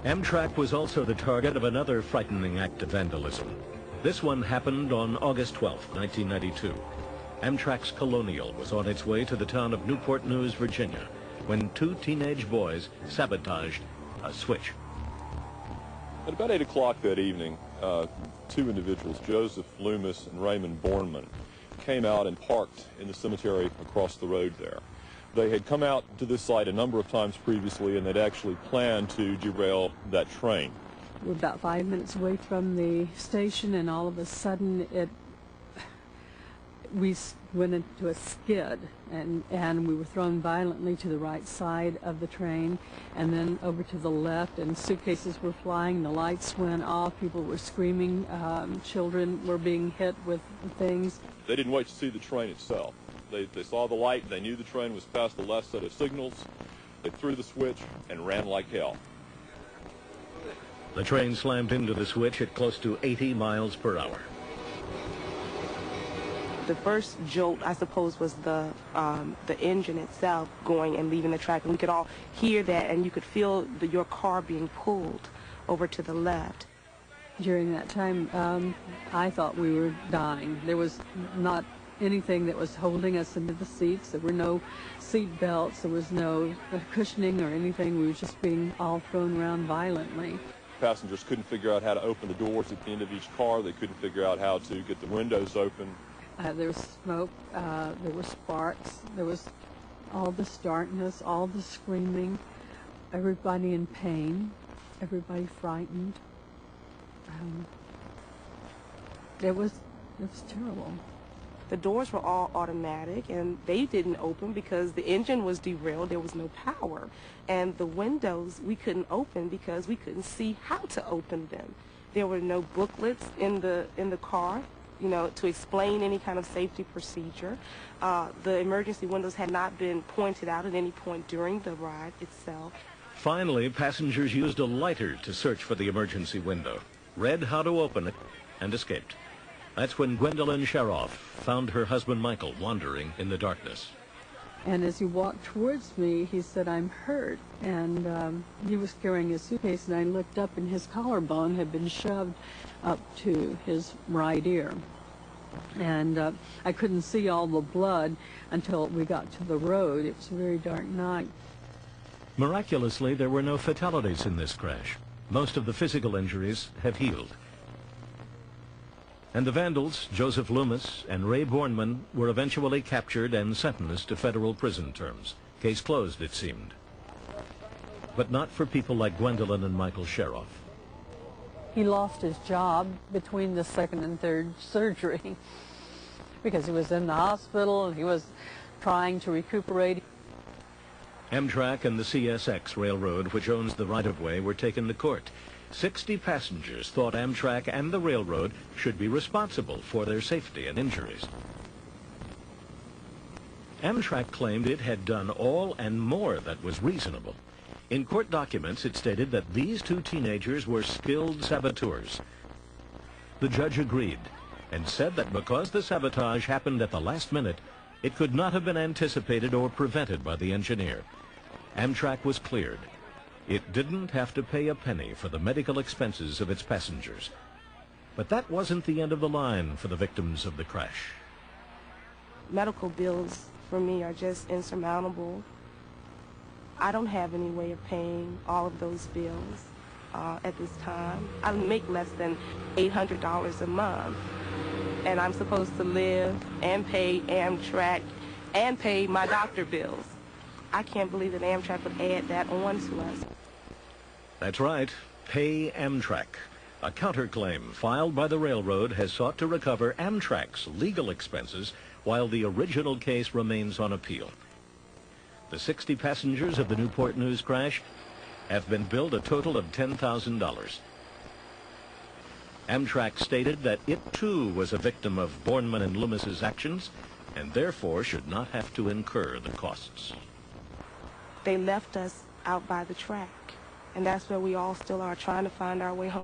Amtrak was also the target of another frightening act of vandalism. This one happened on August 12, 1992. Amtrak's Colonial was on its way to the town of Newport News, Virginia, when two teenage boys sabotaged a switch. At about 8 o'clock that evening, two individuals, Joseph Loomis and Raymond Bornman, came out and parked in the cemetery across the road there. They had come out to this site a number of times previously, and they'd actually planned to derail that train. We're about 5 minutes away from the station, and all of a sudden we went into a skid, and we were thrown violently to the right side of the train and then over to the left, and suitcases were flying, the lights went off, people were screaming, children were being hit with things. They didn't wait to see the train itself. They saw the light, they knew the train was past the last set of signals, they threw the switch and ran like hell. The train slammed into the switch at close to 80 miles per hour. The first jolt, I suppose, was the engine itself going and leaving the track. And we could all hear that, and you could feel your car being pulled over to the left. During that time, I thought we were dying. There was not anything that was holding us into the seats. There were no seat belts. There was no cushioning or anything. We were just being all thrown around violently. Passengers couldn't figure out how to open the doors at the end of each car. They couldn't figure out how to get the windows open. There was smoke, there were sparks, there was all this darkness, all the screaming, everybody in pain, everybody frightened. It was terrible. The doors were all automatic, and they didn't open because the engine was derailed. There was no power. And the windows we couldn't open because we couldn't see how to open them. There were no booklets in the car, you know, to explain any kind of safety procedure. The emergency windows had not been pointed out at any point during the ride itself. Finally, passengers used a lighter to search for the emergency window, read how to open it, and escaped. That's when Gwendolyn Sharoff found her husband Michael wandering in the darkness. And as he walked towards me, he said, "I'm hurt." And he was carrying a suitcase, and I looked up, and his collarbone had been shoved up to his right ear. And I couldn't see all the blood until we got to the road. It was a very dark night. Miraculously, there were no fatalities in this crash. Most of the physical injuries have healed. And the vandals, Joseph Loomis and Ray Bornman, were eventually captured and sentenced to federal prison terms. Case closed, it seemed. But not for people like Gwendolyn and Michael Sharoff. He lost his job between the second and third surgery because he was in the hospital and he was trying to recuperate. Amtrak and the CSX Railroad, which owns the right-of-way, were taken to court. 60 passengers thought Amtrak and the railroad should be responsible for their safety and injuries. Amtrak claimed it had done all and more that was reasonable. In court documents, it stated that these two teenagers were skilled saboteurs. The judge agreed and said that because the sabotage happened at the last minute, it could not have been anticipated or prevented by the engineer. Amtrak was cleared. It didn't have to pay a penny for the medical expenses of its passengers. But that wasn't the end of the line for the victims of the crash. Medical bills for me are just insurmountable. I don't have any way of paying all of those bills at this time. I make less than $800 a month, and I'm supposed to live and pay Amtrak and pay my doctor bills. I can't believe that Amtrak would add that on to us. That's right, pay Amtrak. A counterclaim filed by the railroad has sought to recover Amtrak's legal expenses while the original case remains on appeal. The 60 passengers of the Newport News crash have been billed a total of $10,000. Amtrak stated that it too was a victim of Bornman and Loomis's actions and therefore should not have to incur the costs. They left us out by the track, and that's where we all still are, trying to find our way home.